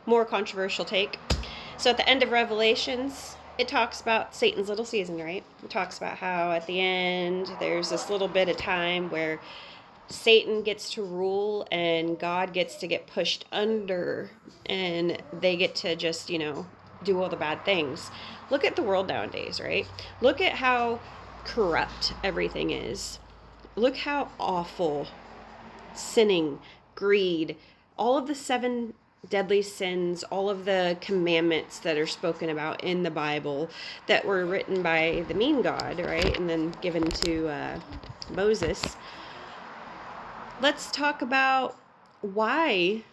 more controversial take. So at the end of Revelations, it talks about Satan's little season, right? It talks about how at the end there's this little bit of time where Satan gets to rule and God gets to get pushed under, and they get to just, do all the bad things. Look at the world nowadays, right? Look at how corrupt everything is. Look how awful sinning, greed, all of the 7 deadly sins, all of the commandments that are spoken about in the Bible that were written by the mean God, right? And then given to Moses. Let's talk about why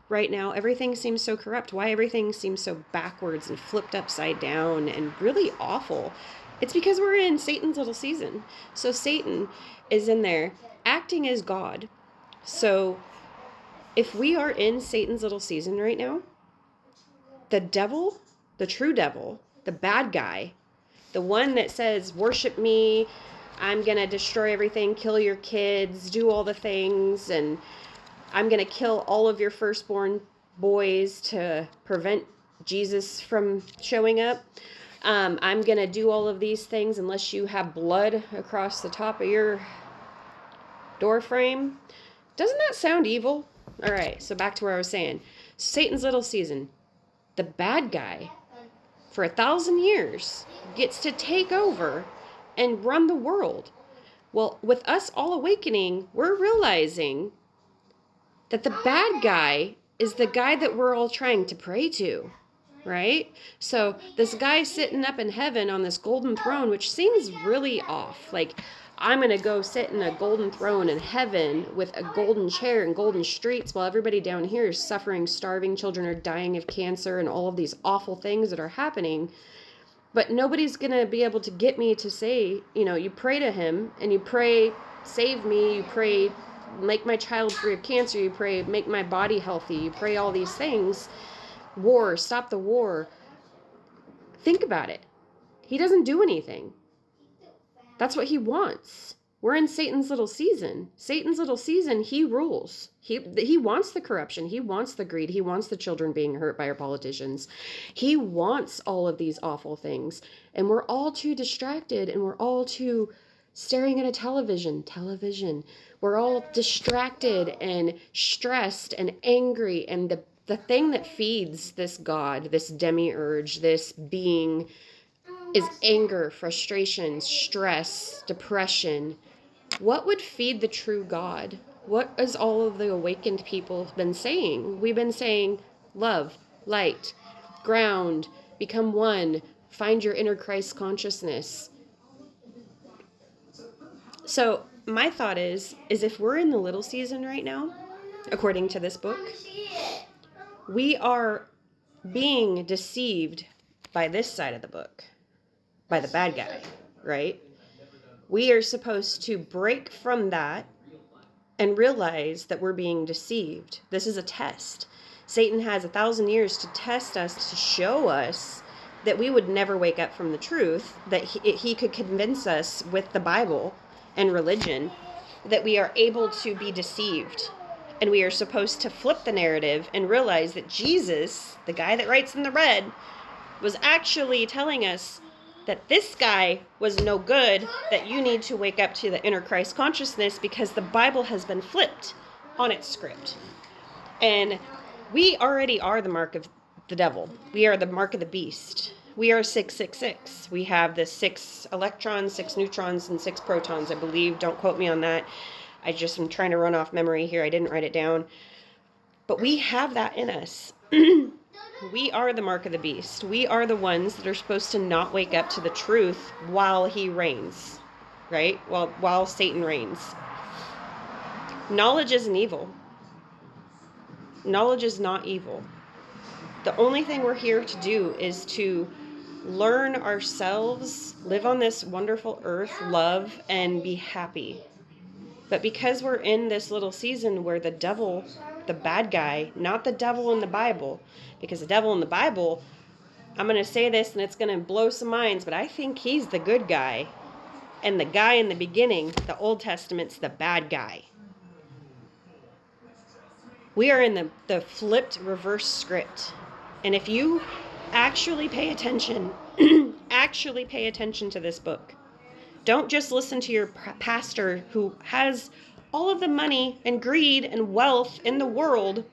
right now everything seems so corrupt, why everything seems so backwards and flipped upside down and really awful. It's because we're in Satan's little season. So Satan is in there acting as God. So if we are in Satan's little season right now, the devil, the true devil, the bad guy, the one that says, worship me, I'm going to destroy everything, kill your kids, do all the things, and I'm going to kill all of your firstborn boys to prevent Jesus from showing up. I'm going to do all of these things unless you have blood across the top of your door frame. Doesn't that sound evil? All right, so back to where I was saying. Satan's little season. The bad guy, for 1,000 years, gets to take over and run the world. Well, with us all awakening, we're realizing that the bad guy is the guy that we're all trying to pray to, right? So this guy sitting up in heaven on this golden throne, which seems really off. Like, I'm going to go sit in a golden throne in heaven with a golden chair and golden streets while everybody down here is suffering, starving, children are dying of cancer and all of these awful things that are happening. But nobody's going to be able to get me to say, you pray to him and you pray, save me, you pray, make my child free of cancer, you pray, make my body healthy, you pray all these things. War, stop the war. Think about it. He doesn't do anything. That's what he wants. We're in Satan's little season. Satan's little season, he rules. He wants the corruption. He wants the greed. He wants the children being hurt by our politicians. He wants all of these awful things. And we're all too distracted and we're all too staring at a television. We're all distracted and stressed and angry. And the thing that feeds this God, this demiurge, this being is anger, frustration, stress, depression. What would feed the true God? What has all of the awakened people been saying? We've been saying love, light, ground, become one, find your inner Christ consciousness. So my thought is if we're in the little season right now, according to this book, we are being deceived by this side of the book, by the bad guy, right? We are supposed to break from that and realize that we're being deceived. This is a test. Satan has 1,000 years to test us, to show us that we would never wake up from the truth, that he could convince us with the Bible and religion that we are able to be deceived. And we are supposed to flip the narrative and realize that Jesus, the guy that writes in the red, was actually telling us that this guy was no good, that you need to wake up to the inner Christ consciousness because the Bible has been flipped on its script. And we already are the mark of the devil. We are the mark of the beast. We are 666. We have the 6 electrons, 6 neutrons, and 6 protons, I believe. Don't quote me on that. I just am trying to run off memory here. I didn't write it down. But we have that in us. We are the mark of the beast. We are the ones that are supposed to not wake up to the truth while he reigns, right? While Satan reigns. Knowledge isn't evil. Knowledge is not evil. The only thing we're here to do is to learn ourselves, live on this wonderful earth, love, and be happy. But because we're in this little season where the devil, the bad guy, not the devil in the Bible, because the devil in the Bible, I'm going to say this and it's going to blow some minds, but I think he's the good guy. And the guy in the beginning, the Old Testament's the bad guy. We are in the flipped reverse script. And if you actually pay attention, actually pay attention to this book, don't just listen to your pastor who has all of the money and greed and wealth in the world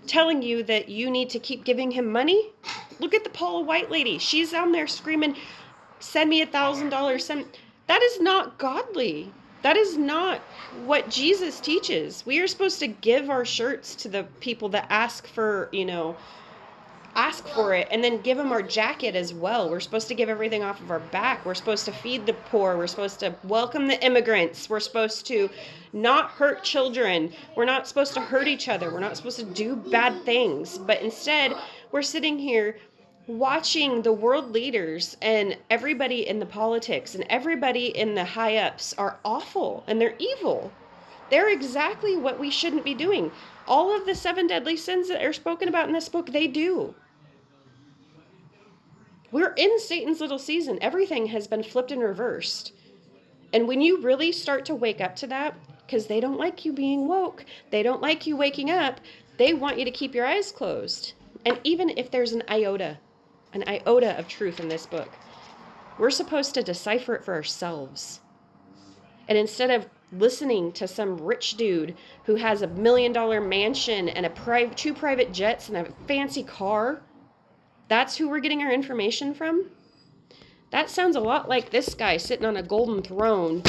telling you that you need to keep giving him money. Look at the Paula White lady. She's down there screaming, send me $1,000. That is not godly. That is not what Jesus teaches. We are supposed to give our shirts to the people that ask for it, and then give them our jacket as well. We're supposed to give everything off of our back. We're supposed to feed the poor. We're supposed to welcome the immigrants. We're supposed to not hurt children. We're not supposed to hurt each other. We're not supposed to do bad things. But instead, we're sitting here watching the world leaders and everybody in the politics and everybody in the high ups are awful and they're evil. They're exactly what we shouldn't be doing. All of the 7 deadly sins that are spoken about in this book, they do. We're in Satan's little season. Everything has been flipped and reversed. And when you really start to wake up to that, because they don't like you being woke, they don't like you waking up, they want you to keep your eyes closed. And even if there's an iota of truth in this book, we're supposed to decipher it for ourselves. And instead of listening to some rich dude who has $1 million mansion and 2 private jets and a fancy car, that's who we're getting our information from. That sounds a lot like this guy sitting on a golden throne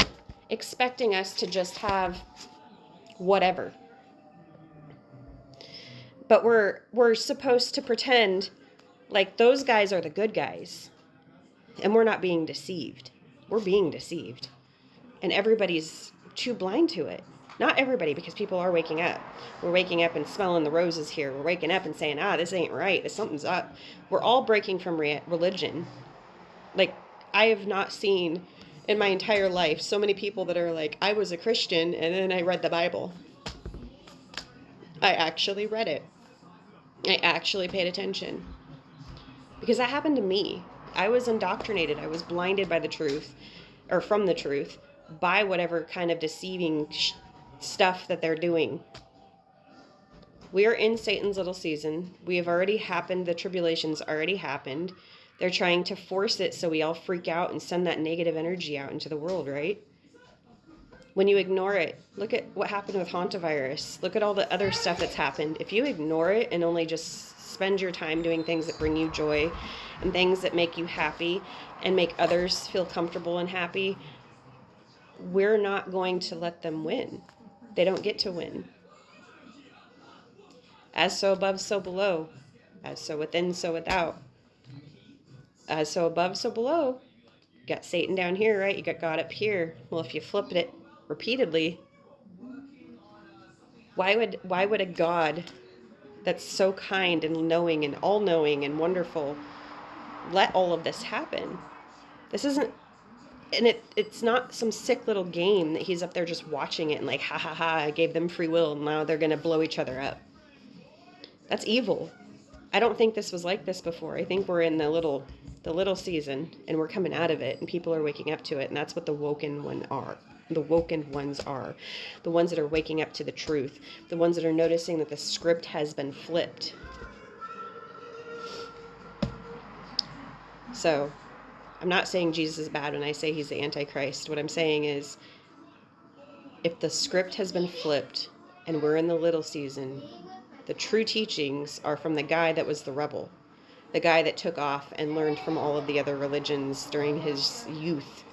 expecting us to just have whatever. But we're supposed to pretend like those guys are the good guys. And we're not being deceived. We're being deceived. And everybody's too blind to it. Not everybody, because people are waking up. We're waking up and smelling the roses here. We're waking up and saying, this ain't right. Something's up. We're all breaking from religion. Like, I have not seen in my entire life so many people that are like, I was a Christian and then I read the Bible. I actually read it. I actually paid attention. Because that happened to me. I was indoctrinated. I was blinded by the truth, or from the truth, by whatever kind of deceiving stuff that they're doing. We are in Satan's little season. We have already happened. The tribulation's already happened. They're trying to force it so we all freak out and send that negative energy out into the world, right? When you ignore it, look at what happened with hantavirus. Look at all the other stuff that's happened. If you ignore it and only just spend your time doing things that bring you joy and things that make you happy and make others feel comfortable and happy, we're not going to let them win. They don't get to win. As so above, so below. As so within, so without. As so above, so below. You got Satan down here, right? You got God up here. Well, if you flip it repeatedly, why would a God that's so kind and knowing and all-knowing and wonderful let all of this happen? This isn't, and it's not some sick little game that he's up there just watching it and like, ha ha ha, I gave them free will and now they're going to blow each other up. That's evil. I don't think this was like this before. I think we're in the little season and we're coming out of it and people are waking up to it, and that's what the woken ones are. The woken ones are the ones that are waking up to the truth, the ones that are noticing that the script has been flipped. So I'm not saying Jesus is bad when I say he's the Antichrist. What I'm saying is, if the script has been flipped and we're in the little season, the true teachings are from the guy that was the rebel, the guy that took off and learned from all of the other religions during his youth,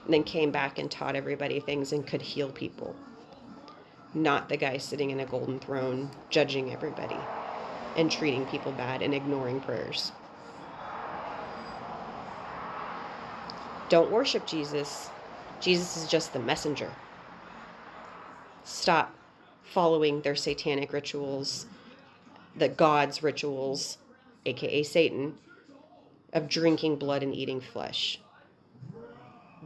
and then came back and taught everybody things and could heal people. Not the guy sitting in a golden throne, judging everybody and treating people bad and ignoring prayers. Don't worship Jesus. Jesus is just the messenger. Stop following their satanic rituals, the gods' rituals, aka Satan, of drinking blood and eating flesh.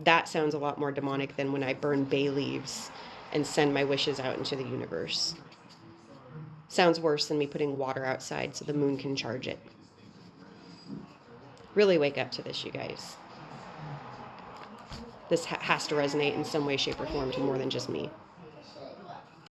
That sounds a lot more demonic than when I burn bay leaves and send my wishes out into the universe. Sounds worse than me putting water outside so the moon can charge it. Really wake up to this, you guys. This has to resonate in some way, shape, or form to more than just me.